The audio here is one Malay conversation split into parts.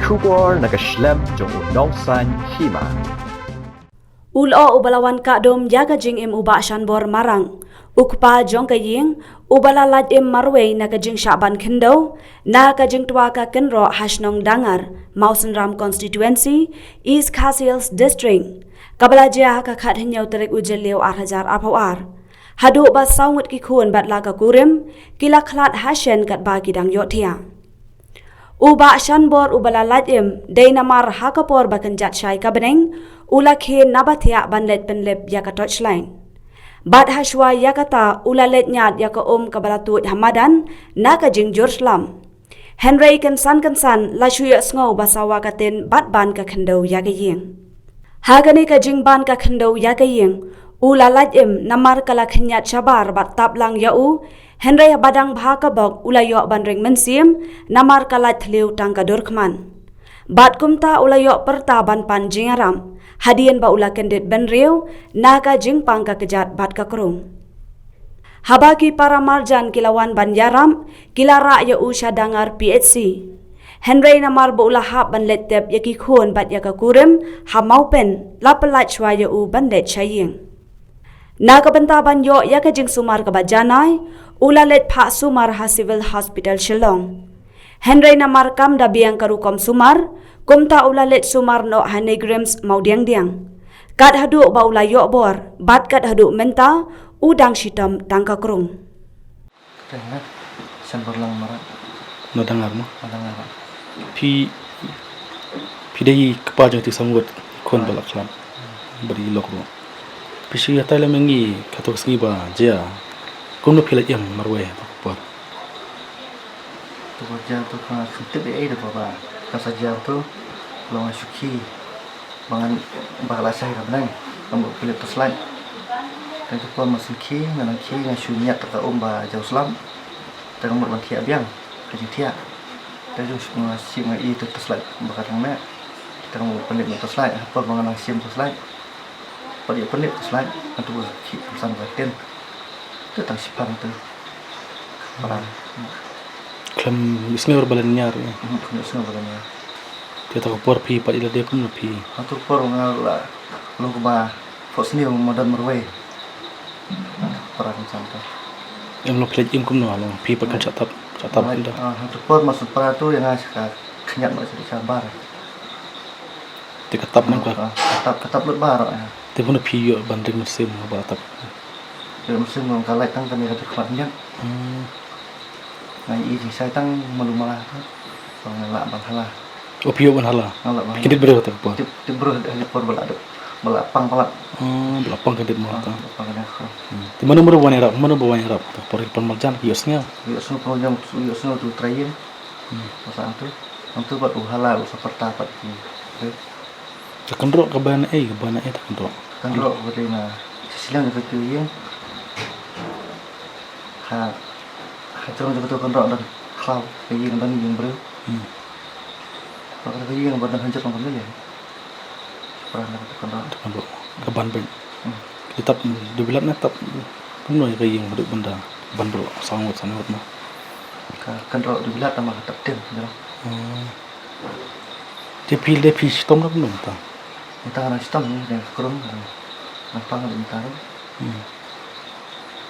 Shubor nagaslem jong udongsan hima. Ulo ubalawan kadom yaga jing im uba shanbor marang. Ukpa jong kaying ubalalad im marway na kajing Shaban Kindo na kajing tua ka kenro hasnong dangar Mausenram constituency East Khasi Hills district. Kabalaja ka khat hinyaw tarik ujeliw 8,000 apawar. Hadu ba sawut ki khun bat la ka kurim kila khlat hashen kat ba kidang yotia. Uba shanbor ubalalad im daynamar hakapor bakanjat syai kabeneng ula khin nabathia banlet penlep yaka touchline. Bad hashwa yakata ulalet nyat yaka kabalatut hamadan naka jing Jerusalem. Henry kansan lashuya sngow basawa katin bad ban ka khendo yaka ying. Hagani ka jing ban ka khendo yaka ying ulalat im namar kala khnyat shabar bat tablang yau Henry badang bhakabok ulayo banring mensim namar kalat thliu tangka durkman. Bat kumta ulayo perta ban pan jingaram. Hadian ba ula kendit benriu naga jing pangka kejat bat ka kerung. Habaki para marjan kilawan ban yaram kilara ya usha dangar PHC. Henry namar ba ula hap ban letep yaki khun bat yaka kurim ha maupen lapelat shwa ya u ban let chaying. Naga benta ban yo yaka jing sumar ka bajanay ula let pa sumar ha civil hospital Shillong. Henry namar kam da biang karukom sumar kumta ula let sumar no hanegrims mau diang. Kat hadu ba ula yo bor, bat kat hadu menta udang shitam tangka kerung. Dengar, sambor lang marat. Nadangar mo? Madangar. Pi dai kepaja ti sanggut kon balak lam. Beri lokro. Pi siya tayo mengi katok sengi ba jia. Kuno pila yam marwe pa. Tu kerja tu kan suntik dia ada apa? Kasaja tu long suki bangan bakal saya kan nang ambil pilih terselai. Dan tu pun masuk ki ngasunya terka ba jauh selam. Dan ambil bangki abiang kerja tiak. Dan tu masih ngai itu terselai bakal nang kita ambil pilih terselai apa bangan sim terselai. Pada pilih terselai antu ki pesan batin. Itu tang sipang tu. Parang. Klam isngi berbalan nyar. Isngi berbalan nyar. Dia tak por pi pat ila dia pun pi. Atur por ngala lu ba fos ni modern merwe. Parang santai. Em lo plej im kum no lo pi pat kan chatap indah. Atur por masuk para tu yang asyik kenyat masih sabar. Dia ketap nang ka. Ketap lut bar. Dia pun pi yo banding musim ba tap. Dia musim ngong kalai tang kan dia kuatnya. Ngai ini saya tang malumalah. Pengelak banghala. Oh piyo ban hala. Kidit bero tak por. Ti bro dari por belapang palak. Belapang kidit mo ta. Belapang dah. Di mana bawa wani rap por pan marjan piyo snga. Yo sunu projam yo sunu tu train. Pasang tu. Antu buat uhala seperti apa ni. Takandro kabana takandro. Takandro boleh na. Silang juga tu yang terus juga tu kandro dan kau yang dan yang bro. Kalau yang badan hancur orang kembali ya. Pernah takandro kaban ben. Kita dibilang natap kuno yang berduk benda bandro sangat mah. Kandro dibilang tambah tertib gitu. Dia pilih tom lah belum ta. Entah anak sistem ni yang kurang apa nggak bentar.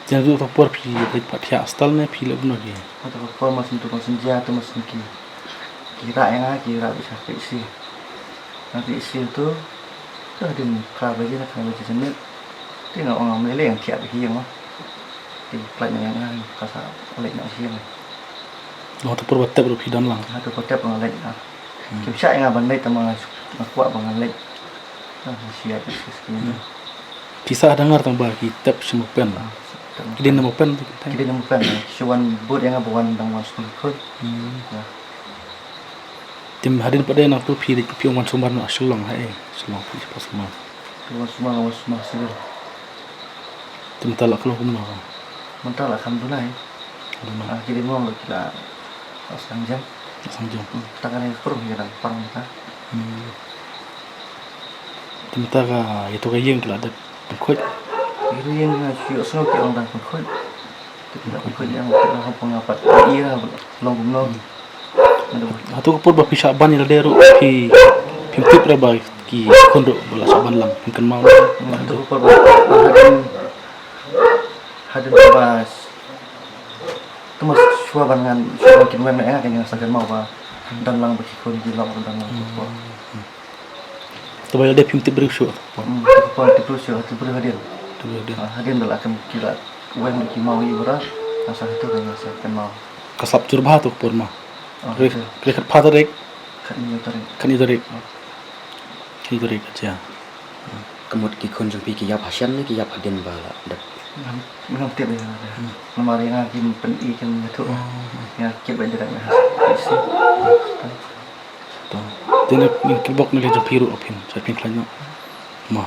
Jangan tu tak por pilih patia astal ni pilih benar dia. Atau por masih tu masih jatuh masih kira bisa isi. Nanti isi itu tu ada kerja lagi nak kerja sendiri. Dia nak orang meleleh yang tiap hiang mah. Di pelajaran yang kasar oleh nak hiang. Oh tu por batep rupi dan lang. Atau kotep mengalek. Kimsa yang abang lek sama kuat mengalek. Siap sekali. Kisah dengar tentang kitab semupen. Kini nama pen tu kita. Kini nama pen. Cuman buat yang abuan dengan school code. Tim hadin pada yang tu pilih pion wan sumber nak Shillong hai. Shillong pilih pas semua. Semua sih. Tim talak kalau kumno. Mental alhamdulillah. Jadi mau kita sangjang. Tangan yang kurung ya dan parang kita. Tim taga itu kayeng kalau ada pengkut. Itu yang syuk semua ke orang dan pengkut. Tidak pengkut yang orang pengapat. Iya lah belum. Atu ko ba pisha ban ni dero pi tip ra ba ki kondo bala saban lang kan mau Itu por hadin bas. Itu mas shua bangan shua kin wen enga kan sagan mau ba dan lang bagi kon di lang dan lang ko. to ba de pim tip brik shu Itu por itu shua itu ber hadin. to de Hadin dal akan kira wen ki mau ibra asa itu kan sagan mau. kasap curba tu por ma Itu rekat father rek kan ini tadi. kan itu rek aja Kemud ki kun jumpi ki yap hasyam ni ki yap hadin bala dak Memang tiap ya. Lemari ngaji pen ikan itu. Ya kira aja dah. Isi. to tene min kibok ni le japiru opin sa pin klanyo ma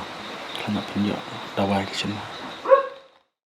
klana pin yo dawai ki chen